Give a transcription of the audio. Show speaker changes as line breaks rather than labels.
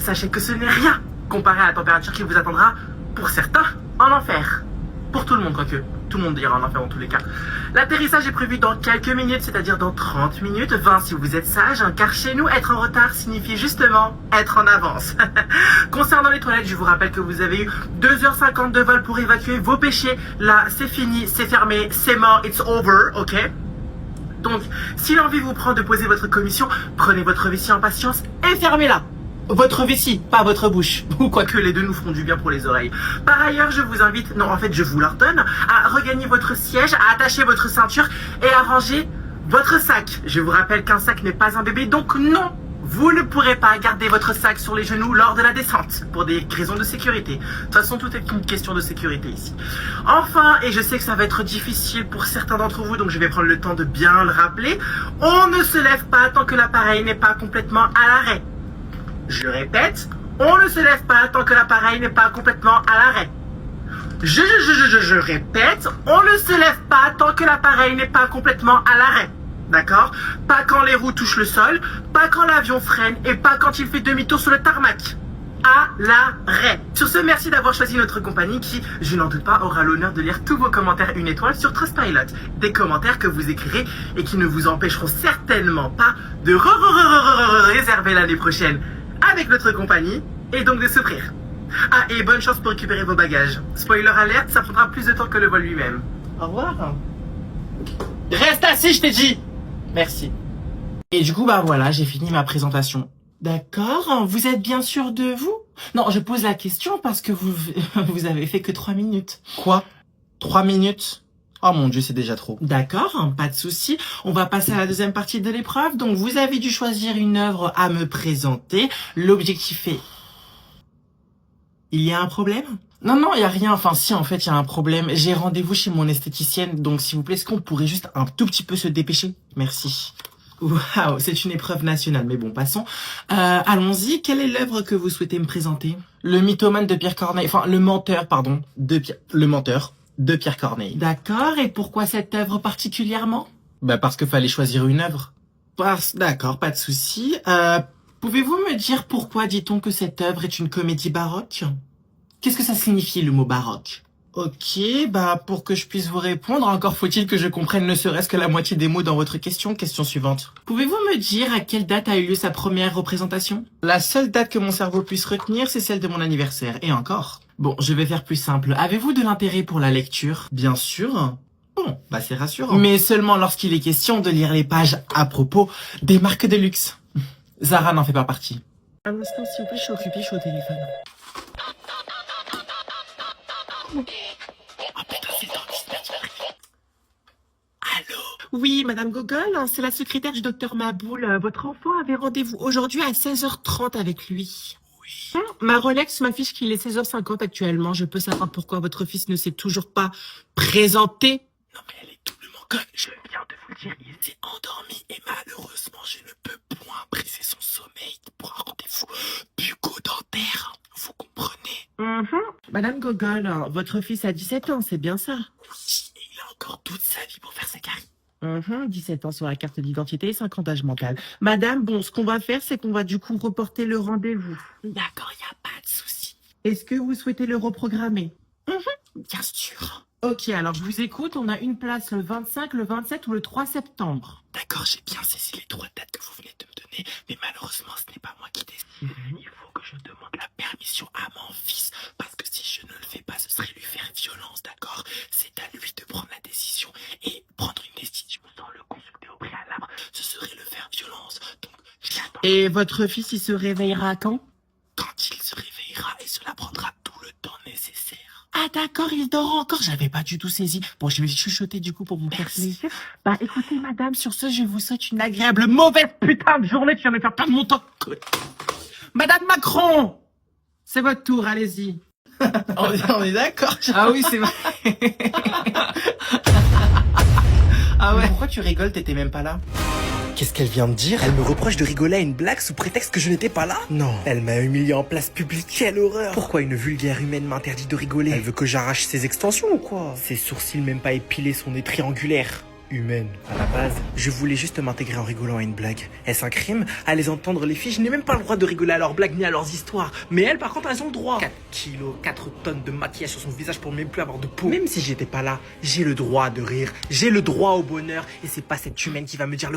sachez que ce n'est rien comparé à la température qui vous attendra, pour certains, en enfer. Pour tout le monde, quoique. Tout le monde ira en enfer dans tous les cas. L'atterrissage est prévu dans quelques minutes, c'est-à-dire dans 30 minutes, 20 si vous êtes sage, hein, car chez nous, être en retard signifie justement être en avance. Concernant les toilettes, je vous rappelle que vous avez eu 2h50 de vol pour évacuer vos péchés. Là, c'est fini, c'est fermé, c'est mort, it's over, ok? Donc, si l'envie vous prend de poser votre commission, prenez votre vessie en patience et fermez-la. Votre vessie, pas votre bouche. Ou quoique les deux nous feront du bien pour les oreilles. Par ailleurs, je vous invite, non en fait je vous l'ordonne, à regagner votre siège, à attacher votre ceinture et à ranger votre sac. Je vous rappelle qu'un sac n'est pas un bébé, donc non, vous ne pourrez pas garder votre sac sur les genoux lors de la descente, pour des raisons de sécurité. De toute façon, tout est une question de sécurité ici. Enfin, et je sais que ça va être difficile pour certains d'entre vous, donc je vais prendre le temps de bien le rappeler, on ne se lève pas tant que l'appareil n'est pas complètement à l'arrêt. Je répète, on ne se lève pas tant que l'appareil n'est pas complètement à l'arrêt. Je répète, on ne se lève pas tant que l'appareil n'est pas complètement à l'arrêt. D'accord? Pas quand les roues touchent le sol, pas quand l'avion freine et pas quand il fait demi-tour sur le tarmac. À l'arrêt. Sur ce, merci d'avoir choisi notre compagnie qui, je n'en doute pas, aura l'honneur de lire tous vos commentaires 1 étoile sur Trustpilot. Des commentaires que vous écrirez et qui ne vous empêcheront certainement pas de réserver l'année prochaine avec notre compagnie et donc de s'offrir. Ah, et bonne chance pour récupérer vos bagages. Spoiler alerte, ça prendra plus de temps que le vol lui-même. Au revoir. Reste assis, je t'ai dit. Merci. Et du coup, bah voilà, j'ai fini ma présentation. D'accord, vous êtes bien sûr de vous? Non, je pose la question parce que vous avez fait que 3 minutes. Quoi? 3 minutes? Oh mon Dieu, c'est déjà trop. D'accord, pas de souci. On va passer à la deuxième partie de l'épreuve. Donc, vous avez dû choisir une œuvre à me présenter. L'objectif est... Il y a un problème? Non, il y a rien. Enfin, si, en fait, il y a un problème. J'ai rendez-vous chez mon esthéticienne. Donc, s'il vous plaît, est-ce qu'on pourrait juste un tout petit peu se dépêcher? Merci. Waouh, c'est une épreuve nationale. Mais bon, passons. Allons-y. Quelle est l'œuvre que vous souhaitez me présenter? Le mythomane de Pierre Corneille. Enfin, le menteur, pardon. Le menteur de Pierre Corneille. D'accord, et pourquoi cette œuvre particulièrement? Bah parce qu'il fallait choisir une œuvre. D'accord, pas de souci. Pouvez-vous me dire pourquoi dit-on que cette œuvre est une comédie baroque? Qu'est-ce que ça signifie le mot baroque? Ok, bah pour que je puisse vous répondre, encore faut-il que je comprenne ne serait-ce que la moitié des mots dans votre question. Question suivante. Pouvez-vous me dire à quelle date a eu lieu sa première représentation? La seule date que mon cerveau puisse retenir, c'est celle de mon anniversaire. Et encore. Bon, je vais faire plus simple. Avez-vous de l'intérêt pour la lecture? Bien sûr. Bon, bah c'est rassurant. Mais seulement lorsqu'il est question de lire les pages à propos des marques de luxe. Zara n'en fait pas partie. Un instant, s'il vous plaît, je suis occupée, je suis au téléphone. Oh putain, c'est le dentiste, merde, allô? Oui, Madame Gogol, c'est la secrétaire du docteur Maboul. Votre enfant avait rendez-vous aujourd'hui à 16h30 avec lui. Oui. Ma Rolex m'affiche qu'il est 16h50 actuellement. Je peux savoir pourquoi votre fils ne s'est toujours pas présenté? Non mais elle est doublement conne. Je viens de vous le dire, il s'est endormi et malheureusement je ne peux point briser son sommeil pour un rendez-vous bucco-dentaire. Vous comprenez? Madame Gogol, votre fils a 17 ans, c'est bien ça? Oui, et il a encore toute sa vie pour faire ses caries. 17 ans sur la carte d'identité et 50 âge mental. Madame, bon, ce qu'on va faire, c'est qu'on va du coup reporter le rendez-vous. D'accord, il n'y a pas de souci. Est-ce que vous souhaitez le reprogrammer? Bien sûr. Ok, alors je vous écoute. On a une place le 25, le 27 ou le 3 septembre. D'accord, j'ai bien saisi les 3 dates que vous venez de me donner, mais malheureusement, ce n'est pas moi qui décide. Il faut que je demande la permission à mon fils, parce que si je ne le fais pas, ce serait lui faire violence, d'accord? C'est à lui de prendre la décision, et prendre une décision sans le consulter au préalable, ce serait le faire violence, donc j'attends. Et votre fils, il se réveillera quand? Quand il se réveillera, et cela prendra tout le temps nécessaire. Ah d'accord, il dort encore, j'avais pas du tout saisi. Bon, je vais chuchoter du coup pour vous faire plaisir. Bah écoutez madame, sur ce, je vous souhaite une agréable mauvaise putain de journée, tu viens de me faire perdre mon temps. Madame Macron, c'est votre tour, allez-y. on est d'accord. Ah oui, c'est vrai. Ah ouais. Mais pourquoi tu rigoles, t'étais même pas là?
Qu'est-ce qu'elle vient de dire? Elle me reproche de rigoler à une blague sous prétexte que je n'étais pas là? Non. Elle m'a humilié en place publique, quelle horreur! Pourquoi une vulgaire humaine m'interdit de rigoler? Elle veut que j'arrache ses extensions ou quoi? Ses sourcils même pas épilés sont nez triangulaires. humaine. À la base, je voulais juste m'intégrer en rigolant à une blague. Est-ce un crime? À les entendre les filles, je n'ai même pas le droit de rigoler à leurs blagues ni à leurs histoires. Mais elles, par contre, elles ont le droit. 4 kilos, 4 tonnes de maquillage sur son visage pour même plus avoir de peau. Même si j'étais pas là, j'ai le droit de rire, j'ai le droit au bonheur. Et c'est pas cette humaine qui va me dire le